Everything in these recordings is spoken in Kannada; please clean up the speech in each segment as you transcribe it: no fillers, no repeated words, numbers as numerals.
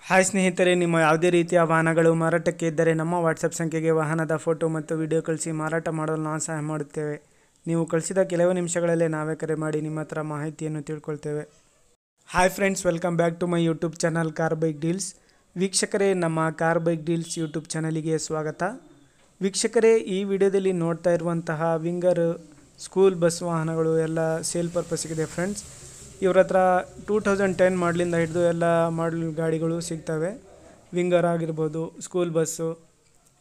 ಹಾಯ್ ಸ್ನೇಹಿತರೆ, ನಿಮ್ಮ ಯಾವುದೇ ರೀತಿಯ ವಾಹನಗಳು ಮಾರಾಟಕ್ಕೆ ಇದ್ದರೆ ನಮ್ಮ ವಾಟ್ಸಪ್ ಸಂಖ್ಯೆಗೆ ವಾಹನದ ಫೋಟೋ ಮತ್ತು ವಿಡಿಯೋ ಕಳಿಸಿ ಮಾರಾಟ ಮಾಡಲು ನಾವು ಸಹಾಯ ಮಾಡುತ್ತೇವೆ. ನೀವು ಕಳಿಸಿದ ಕೆಲವು ನಿಮಿಷಗಳಲ್ಲೇ ನಾವೇ ಕರೆ ಮಾಡಿ ನಿಮ್ಮ ಹತ್ರ ಮಾಹಿತಿಯನ್ನು ತಿಳ್ಕೊಳ್ತೇವೆ. Hi friends, welcome back to my YouTube channel car bike deals. ವೀಕ್ಷಕರೇ, ನಮ್ಮ ಕಾರ್ ಬೈಕ್ ಡೀಲ್ಸ್ ಯೂಟ್ಯೂಬ್ ಚಾನಲಿಗೆ ಸ್ವಾಗತ. ವೀಕ್ಷಕರೇ, ಈ ವಿಡಿಯೋದಲ್ಲಿ ನೋಡ್ತಾ ಇರುವಂತಹ ವಿಂಗರ್ ಸ್ಕೂಲ್ ಬಸ್ ವಾಹನಗಳು ಎಲ್ಲ ಸೇಲ್ ಪರ್ಪಸ್ಸಿಗಿದೆ ಫ್ರೆಂಡ್ಸ್. ಇವ್ರ ಹತ್ರ 2010 ಮಾಡಲಿಂದ ಹಿಡಿದು ಎಲ್ಲ ಮಾಡಲ್ ಗಾಡಿಗಳು ಸಿಗ್ತವೆ. ವಿಂಗರ್ ಆಗಿರ್ಬೋದು, ಸ್ಕೂಲ್ ಬಸ್ಸು,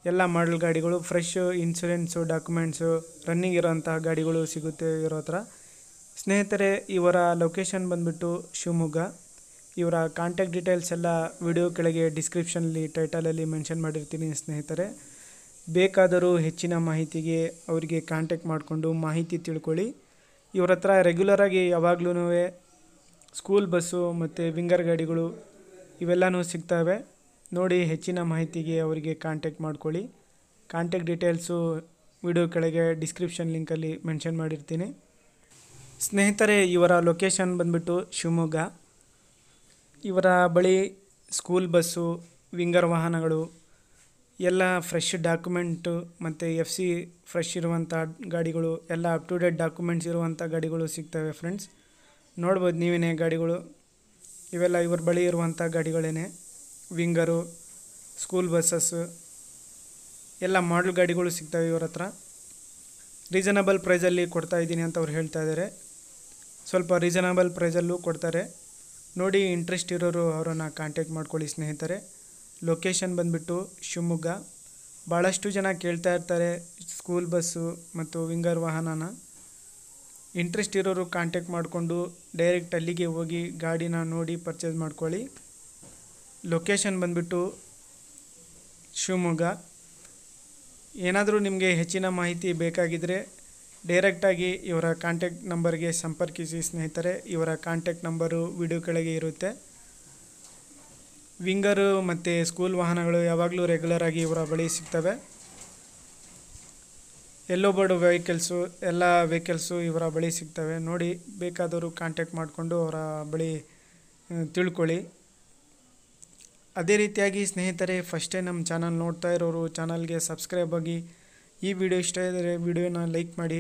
ಎಲ್ಲ ಮಾಡಲ್ ಗಾಡಿಗಳು, ಫ್ರೆಶ್ ಇನ್ಶೂರೆನ್ಸು, ಡಾಕ್ಯುಮೆಂಟ್ಸು, ರನ್ನಿಂಗ್ ಇರೋಂತಹ ಗಾಡಿಗಳು ಸಿಗುತ್ತೆ ಇವ್ರ ಹತ್ರ. ಸ್ನೇಹಿತರೆ, ಇವರ ಲೊಕೇಶನ್ ಬಂದುಬಿಟ್ಟು ಶಿವಮೊಗ್ಗ. ಇವರ ಕಾಂಟ್ಯಾಕ್ಟ್ ಡೀಟೇಲ್ಸ್ ಎಲ್ಲ ವಿಡಿಯೋ ಕೆಳಗೆ ಡಿಸ್ಕ್ರಿಪ್ಷನಲ್ಲಿ ಟೈಟಲಲ್ಲಿ ಮೆನ್ಷನ್ ಮಾಡಿರ್ತೀನಿ ಸ್ನೇಹಿತರೆ. ಬೇಕಾದರೂ ಹೆಚ್ಚಿನ ಮಾಹಿತಿಗೆ ಅವರಿಗೆ ಕಾಂಟ್ಯಾಕ್ಟ್ ಮಾಡಿಕೊಂಡು ಮಾಹಿತಿ ತಿಳ್ಕೊಳ್ಳಿ. ಇವ್ರ ಹತ್ರ ರೆಗ್ಯುಲರಾಗಿ ಯಾವಾಗ್ಲೂ ಸ್ಕೂಲ್ ಬಸ್ಸು ಮತ್ತು ವಿಂಗರ್ ಗಾಡಿಗಳು ಇವೆಲ್ಲನೂ ಸಿಗ್ತವೆ. ನೋಡಿ, ಹೆಚ್ಚಿನ ಮಾಹಿತಿಗೆ ಅವರಿಗೆ ಕಾಂಟ್ಯಾಕ್ಟ್ ಮಾಡ್ಕೊಳ್ಳಿ. ಕಾಂಟ್ಯಾಕ್ಟ್ ಡೀಟೇಲ್ಸು ವಿಡಿಯೋ ಕೆಳಗೆ ಡಿಸ್ಕ್ರಿಪ್ಷನ್ ಲಿಂಕಲ್ಲಿ ಮೆನ್ಷನ್ ಮಾಡಿರ್ತೀನಿ. ಸ್ನೇಹಿತರೆ, ಇವರ ಲೊಕೇಶನ್ ಬಂದುಬಿಟ್ಟು ಶಿವಮೊಗ್ಗ. ಇವರ ಬಳಿ ಸ್ಕೂಲ್ ಬಸ್ಸು, ವಿಂಗರ್ ವಾಹನಗಳು, ಎಲ್ಲ ಫ್ರೆಶ್ ಡಾಕ್ಯುಮೆಂಟು ಮತ್ತು FC ಫ್ರೆಶ್ ಇರುವಂಥ ಗಾಡಿಗಳು, ಎಲ್ಲ ಅಪ್ ಟು ಡೇಟ್ ಡಾಕ್ಯುಮೆಂಟ್ಸ್ ಇರುವಂಥ ಗಾಡಿಗಳು ಸಿಗ್ತವೆ ಫ್ರೆಂಡ್ಸ್. ನೋಡ್ಬೋದು ನೀವೇ ಗಾಡಿಗಳು, ಇವೆಲ್ಲ ಇವ್ರ ಬಳಿ ಇರುವಂಥ ಗಾಡಿಗಳೇ. ವಿಂಗರು, ಸ್ಕೂಲ್ ಬಸ್ಸಸ್ಸು, ಎಲ್ಲ ಮಾಡಲ್ ಗಾಡಿಗಳು ಸಿಗ್ತವೆ ಇವ್ರ ಹತ್ರ. ರೀಸನಬಲ್ ಪ್ರೈಸಲ್ಲಿ ಕೊಡ್ತಾ ಇದ್ದೀನಿ ಅಂತ ಅವ್ರು ಹೇಳ್ತಾ ಇದ್ದಾರೆ. ಸ್ವಲ್ಪ ರೀಸನಬಲ್ ಪ್ರೈಸಲ್ಲೂ ಕೊಡ್ತಾರೆ. ನೋಡಿ, ಇಂಟ್ರೆಸ್ಟ್ ಇರೋರು ಅವರನ್ನು ಕಾಂಟ್ಯಾಕ್ಟ್ ಮಾಡ್ಕೊಳ್ಳಿ ಸ್ನೇಹಿತರೆ. ಲೊಕೇಶನ್ ಬಂದುಬಿಟ್ಟು ಶಿವಮೊಗ್ಗ. ಭಾಳಷ್ಟು ಜನ ಕೇಳ್ತಾ ಇರ್ತಾರೆ ಸ್ಕೂಲ್ ಬಸ್ಸು ಮತ್ತು ವಿಂಗರ್ ವಾಹನನ. ಇಂಟ್ರೆಸ್ಟ್ ಇರೋರು ಕಾಂಟ್ಯಾಕ್ಟ್ ಮಾಡಿಕೊಂಡು ಡೈರೆಕ್ಟ್ ಅಲ್ಲಿಗೆ ಹೋಗಿ ಗಾಡಿನ ನೋಡಿ ಪರ್ಚೇಸ್ ಮಾಡ್ಕೊಳ್ಳಿ. ಲೊಕೇಶನ್ ಬಂದುಬಿಟ್ಟು ಶಿವಮೊಗ್ಗ. ಏನಾದರೂ ನಿಮಗೆ ಹೆಚ್ಚಿನ ಮಾಹಿತಿ ಬೇಕಾಗಿದ್ದರೆ ಡೈರೆಕ್ಟಾಗಿ ಇವರ ಕಾಂಟ್ಯಾಕ್ಟ್ ನಂಬರ್ಗೆ ಸಂಪರ್ಕಿಸಿ ಸ್ನೇಹಿತರೆ. ಇವರ ಕಾಂಟ್ಯಾಕ್ಟ್ ನಂಬರು ವಿಡಿಯೋ ಕೆಳಗೆ ಇರುತ್ತೆ. ವಿಂಗರು ಮತ್ತು ಸ್ಕೂಲ್ ವಾಹನಗಳು ಯಾವಾಗಲೂ ರೆಗ್ಯುಲರಾಗಿ ಇವರ ಬಳಿ ಸಿಗ್ತವೆ. ಎಲ್ಲೋ ಬೋರ್ಡ್ ವೆಹಿಕಲ್ಸು, ಎಲ್ಲ ವೆಹಿಕಲ್ಸು ಇವರ ಬಳಿ ಸಿಗ್ತವೆ. ನೋಡಿ, ಬೇಕಾದವರು ಕಾಂಟ್ಯಾಕ್ಟ್ ಮಾಡಿಕೊಂಡು ಅವರ ಬಳಿ ತಿಳ್ಕೊಳ್ಳಿ. ಅದೇ ರೀತಿಯಾಗಿ ಸ್ನೇಹಿತರೆ, ಫಸ್ಟೇ ನಮ್ಮ ಚಾನಲ್ ನೋಡ್ತಾ ಇರೋರು ಚಾನಲ್ಗೆ ಸಬ್ಸ್ಕ್ರೈಬ್ ಆಗಿ. ಈ ವಿಡಿಯೋ ಇಷ್ಟ ಇದ್ದರೆ ವಿಡಿಯೋನ ಲೈಕ್ ಮಾಡಿ.